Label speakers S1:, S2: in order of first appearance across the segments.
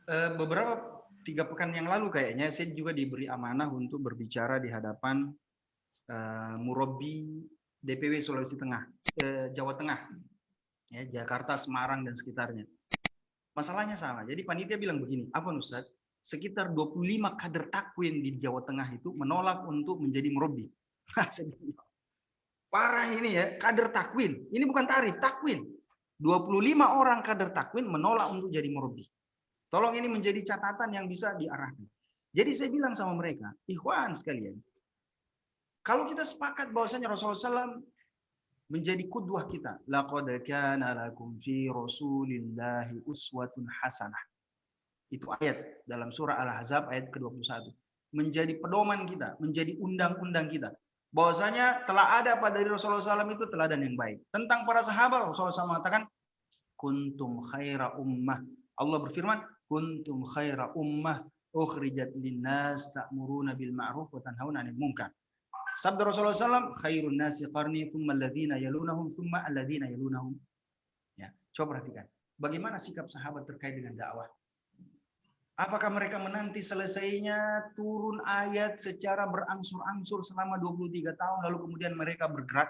S1: Beberapa 3 pekan yang lalu kayaknya saya juga diberi amanah untuk berbicara di hadapan murabbi DPW Sulawesi Tengah, Jawa Tengah, ya, Jakarta, Semarang dan sekitarnya. Masalahnya sama. Jadi panitia bilang begini, apa Ustaz? Sekitar 25 kader takwin di Jawa Tengah itu menolak untuk menjadi murabbi. Parah ini ya, kader takwin. Ini bukan tarif, takwin. 25 orang kader takwin menolak untuk jadi murabbi. Tolong ini menjadi catatan yang bisa diarahkan. Jadi saya bilang sama mereka, ikhwan sekalian, kalau kita sepakat bahwasanya Rasulullah SAW menjadi kudwah kita, laqad kana lakum fi rasulillahi uswatun hasanah. Itu ayat dalam surah Al-Ahzab ayat ke-21. Menjadi pedoman kita, menjadi undang-undang kita. Bahwasanya telah ada pada diri Rasulullah SAW itu teladan yang baik. Tentang para sahabat Rasulullah SAW mengatakan, kuntum khaira ummah. Allah berfirman, kuntum khaira ummah ukhrijat linnas ta'muruna bil ma'ruf wa tanhauna 'anil munkar. Sabda Rasulullah SAW, khairun nasi qarni thumma alladhina yalunahum thumma alladhina yalunahum. Ya, coba perhatikan. Bagaimana sikap sahabat terkait dengan dakwah? Apakah mereka menanti selesainya turun ayat secara berangsur-angsur selama 23 tahun lalu kemudian mereka bergerak?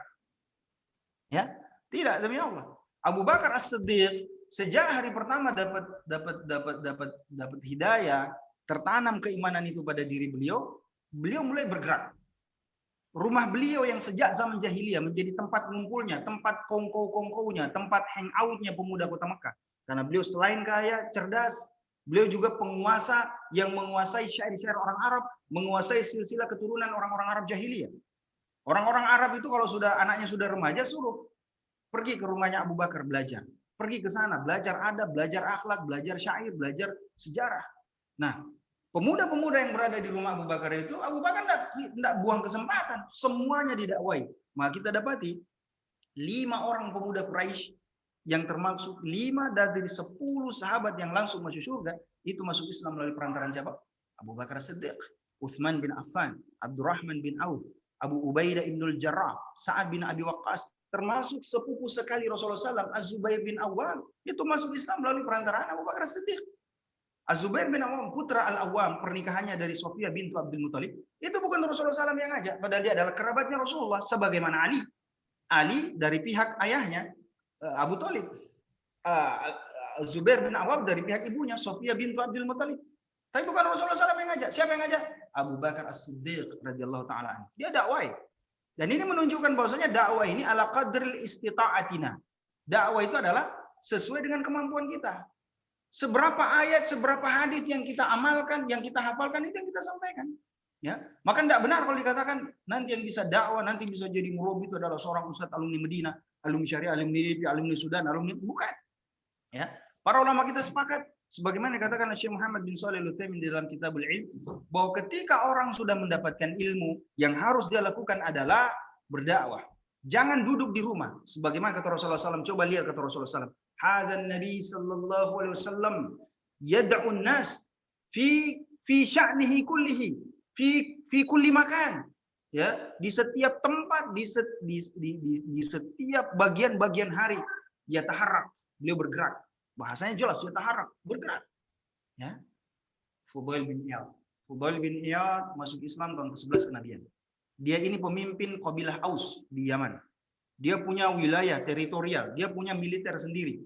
S1: Ya, tidak, demi Allah. Abu Bakar As-Siddiq sejak hari pertama dapat hidayah, tertanam keimanan itu pada diri beliau, beliau mulai bergerak. Rumah beliau yang sejak zaman jahiliyah menjadi tempat ngumpulnya, tempat kongko-kongkonya, tempat hangoutnya pemuda kota Mekah. Karena beliau selain kaya, cerdas, beliau juga penguasa yang menguasai syair-syair orang Arab, menguasai silsilah keturunan orang-orang Arab jahiliyah. Orang-orang Arab itu kalau sudah anaknya sudah remaja suruh pergi ke rumahnya Abu Bakar belajar. Pergi ke sana, belajar adab, belajar akhlak, belajar syair, belajar sejarah. Nah, pemuda-pemuda yang berada di rumah Abu Bakar itu, Abu Bakar tidak buang kesempatan. Semuanya didakwai. Maka kita dapati 5 orang pemuda Quraisy yang termasuk 5 dari 10 sahabat yang langsung masuk surga, itu masuk Islam melalui perantaraan siapa? Abu Bakar Siddiq, Utsman bin Affan, Abdurrahman bin Auf, Abu Ubaidah ibnul Jarrah, Sa'ad bin Abi Waqqas, termasuk sepupu sekali Rasulullah SAW, Az-Zubair bin Awwam, itu masuk Islam melalui perantaraan Abu Bakar Siddiq. Az-Zubair bin Awwam, putra Al-Awwam, pernikahannya dari Sofia bintu Abdul Muthalib, itu bukan Rasulullah SAW yang ngajak, padahal dia adalah kerabatnya Rasulullah, sebagaimana Ali. Ali dari pihak ayahnya, Abu Thalib. Zubair bin Awwam dari pihak ibunya, Sofia bintu Abdul Muthalib. Tapi bukan Rasulullah SAW yang ngajak. Siapa yang ngajak? Abu Bakar As-Siddiq radhiyallahu taala anhu. Dia dakwah. Dan ini menunjukkan bahwasanya dakwah ini ala qadril istita'atina. Dakwah itu adalah sesuai dengan kemampuan kita. Seberapa ayat, seberapa hadis yang kita amalkan, yang kita hafalkan, itu yang kita sampaikan. Ya, maka tidak benar kalau dikatakan nanti yang bisa dakwah, nanti bisa jadi murabbi itu adalah seorang ustadz alumni Medina, alumni Syariah, alumni Lipi, alumni Sudan, alumni bukan. Ya, para ulama kita sepakat sebagaimana dikatakan Syekh Muhammad bin Shalih Al-Utsaimin di dalam Kitabul Ilm, bahwa ketika orang sudah mendapatkan ilmu, yang harus dia lakukan adalah berdakwah. Jangan duduk di rumah. Sebagaimana kata Rasulullah SAW, coba lihat kata Rasulullah SAW. Hadzal Nabi sallallahu alaihi wasallam yad'un nas fi sya'nihi kullihi, fi kulli makan. Ya, di setiap tempat, di setiap bagian-bagian hari, yataharrak, beliau bergerak. Bahasanya jelas, yataharrak, bergerak. Ya. Fudail bin Iyad. Fudail bin Iyad masuk Islam tahun ke-11 kenabian. Dia ini pemimpin kabilah Aus di Yaman. Dia punya wilayah teritorial, dia punya militer sendiri.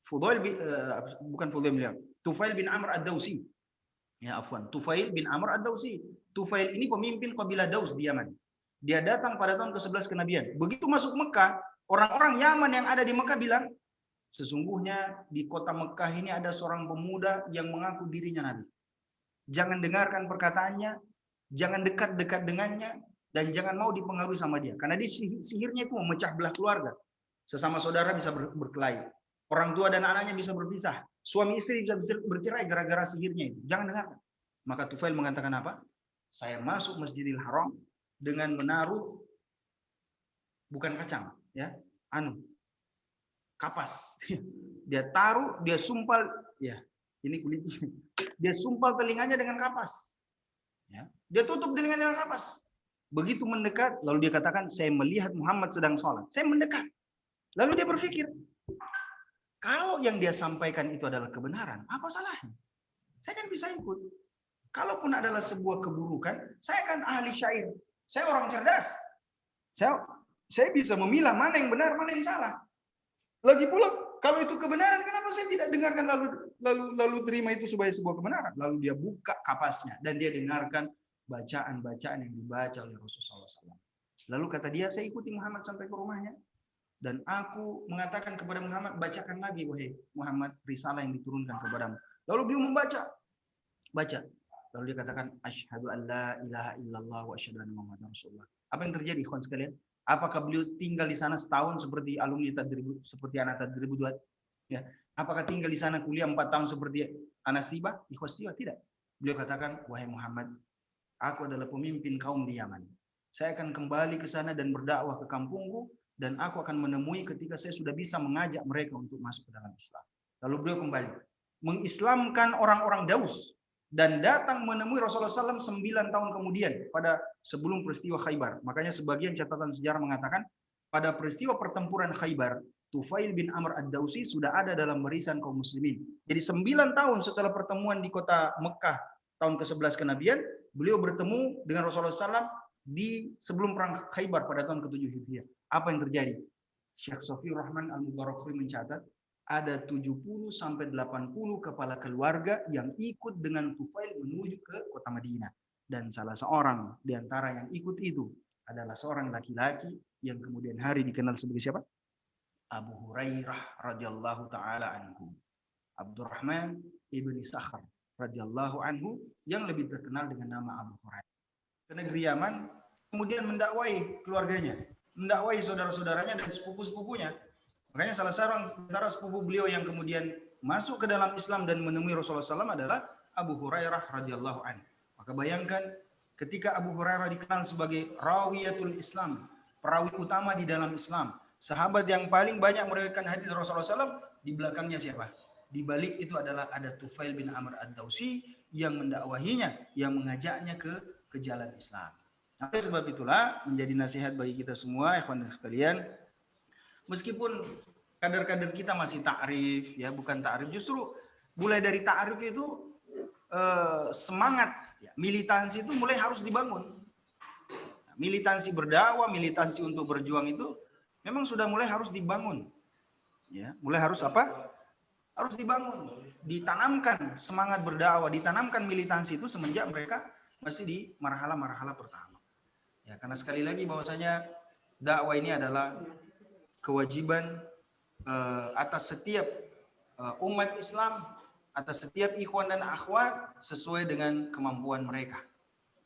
S1: Fudail bin, bukan Fudail bin Iyad, Tufail bin Amr ad-Dausi. Ya, afwan, Tufail bin Amr ad-Dausi. Tufail ini pemimpin kabilah Daus di Yaman. Dia datang pada tahun ke-11 kenabian. Begitu masuk Mekah, orang-orang Yaman yang ada di Mekah bilang, sesungguhnya di kota Mekah ini ada seorang pemuda yang mengaku dirinya Nabi. Jangan dengarkan perkataannya, jangan dekat-dekat dengannya, dan jangan mau dipengaruhi sama dia. Karena dia sihirnya itu memecah belah keluarga. Sesama saudara bisa berkelahi. Orang tua dan anaknya bisa berpisah. Suami istri bisa bercerai gara-gara sihirnya itu. Jangan dengarkan. Maka Tufail mengatakan apa? Saya masuk Masjidil Haram dengan menaruh bukan kacang, ya, kapas. Dia taruh, dia sumpal, ya, ini kulitnya. Dia sumpal telinganya dengan kapas. Ya, dia tutup telinganya dengan kapas. Begitu mendekat, lalu dia katakan, saya melihat Muhammad sedang sholat. Saya mendekat. Lalu dia berpikir, kalau yang dia sampaikan itu adalah kebenaran, apa salahnya? saya kan bisa ikut. Kalaupun adalah sebuah keburukan, saya kan ahli syair. Saya orang cerdas. Saya bisa memilah mana yang benar, mana yang salah. Lagi pula kalau itu kebenaran, kenapa saya tidak dengarkan lalu terima itu sebagai sebuah kebenaran? Lalu dia buka kapasnya dan dia dengarkan bacaan-bacaan yang dibaca oleh Rasulullah SAW. Lalu kata dia, saya ikuti Muhammad sampai ke rumahnya. Dan aku mengatakan kepada Muhammad, bacakan lagi wahai Muhammad risalah yang diturunkan kepadamu. Lalu beliau baca. Lalu dia katakan, asyhadu an la ilaha illallah wa asyhadu anna Muhammadar Rasulullah. Apa yang terjadi, ikhwan sekalian? Apakah beliau tinggal di sana setahun seperti alumni Tadrib, seperti anak Tadrib Duat? Ya. Apakah tinggal di sana kuliah 4 tahun seperti Anas Tiba? Ikhwas Tiba? Tidak. Beliau katakan, wahai Muhammad, aku adalah pemimpin kaum di Yaman. Saya akan kembali ke sana dan berdakwah ke kampungku, dan aku akan menemui ketika saya sudah bisa mengajak mereka untuk masuk ke dalam Islam. Lalu beliau kembali mengislamkan orang-orang Daus dan datang menemui Rasulullah SAW 9 tahun kemudian pada sebelum peristiwa Khaybar. Makanya sebagian catatan sejarah mengatakan pada peristiwa pertempuran Khaybar, Tufail bin Amr ad-Dausi sudah ada dalam barisan kaum muslimin. Jadi 9 tahun setelah pertemuan di kota Mekah tahun ke-11 kenabian, beliau bertemu dengan Rasulullah SAW di sebelum perang Khaybar pada tahun ke-7 Hijriah. Apa yang terjadi? Syekh Sofiur Rahman Al-Mubarakfuri mencatat ada 70 sampai 80 kepala keluarga yang ikut dengan Tufail menuju ke kota Madinah. Dan salah seorang di antara yang ikut itu adalah seorang laki-laki yang kemudian hari dikenal sebagai siapa? Abu Hurairah radhiyallahu taala anhu. Abdurrahman ibni Sakhar radhiyallahu anhu yang lebih terkenal dengan nama Abu Hurairah. Ke negeri Yaman kemudian mendakwai keluarganya, mendakwai saudara-saudaranya dan sepupu-sepupunya. Makanya salah seorang antara sepupu beliau yang kemudian masuk ke dalam Islam dan menemui Rasulullah SAW adalah Abu Hurairah radhiyallahu anhu. Maka bayangkan ketika Abu Hurairah dikenal sebagai rawiyatul Islam, perawi utama di dalam Islam, sahabat yang paling banyak meriwayatkan hadis Rasulullah SAW, di belakangnya siapa? Di balik itu adalah ada Tufail bin Amr ad-Dausi yang mendakwahinya, yang mengajaknya ke jalan Islam. Sampai sebab itulah menjadi nasihat bagi kita semua, ikhwan sekalian, meskipun kader-kader kita masih ta'rif, ya bukan ta'rif, justru mulai dari ta'rif itu semangat, ya, militansi itu mulai harus dibangun. Militansi berdakwah, militansi untuk berjuang itu memang sudah mulai harus dibangun. Ya, mulai harus apa? Harus dibangun, ditanamkan semangat berdakwah, ditanamkan militansi itu semenjak mereka masih di marhala-marhala pertama. Ya, karena sekali lagi bahwasanya dakwah ini adalah kewajiban atas setiap umat Islam, atas setiap ikhwan dan akhwat sesuai dengan kemampuan mereka.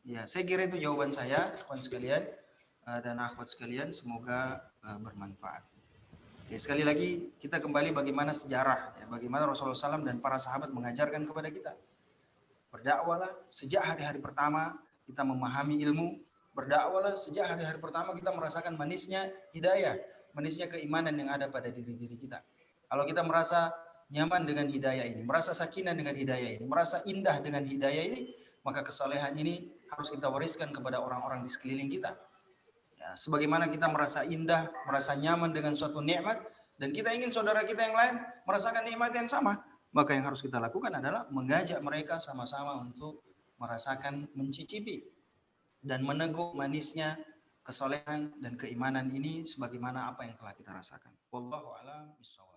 S1: Ya, saya kira itu jawaban saya, ikhwan sekalian dan akhwat sekalian, semoga bermanfaat. Ya, sekali lagi kita kembali bagaimana sejarah, ya, bagaimana Rasulullah SAW dan para sahabat mengajarkan kepada kita. Berdakwalah sejak hari-hari pertama kita memahami ilmu, berdakwalah sejak hari-hari pertama kita merasakan manisnya hidayah, manisnya keimanan yang ada pada diri-diri kita. Kalau kita merasa nyaman dengan hidayah ini, merasa sakinah dengan hidayah ini, merasa indah dengan hidayah ini, maka kesalehan ini harus kita wariskan kepada orang-orang di sekeliling kita. Ya, sebagaimana kita merasa indah, merasa nyaman dengan suatu nikmat, dan kita ingin saudara kita yang lain merasakan nikmat yang sama, maka yang harus kita lakukan adalah mengajak mereka sama-sama untuk merasakan, mencicipi dan meneguk manisnya kesolehan dan keimanan ini sebagaimana apa yang telah kita rasakan. Wallahu a'lam bishawab.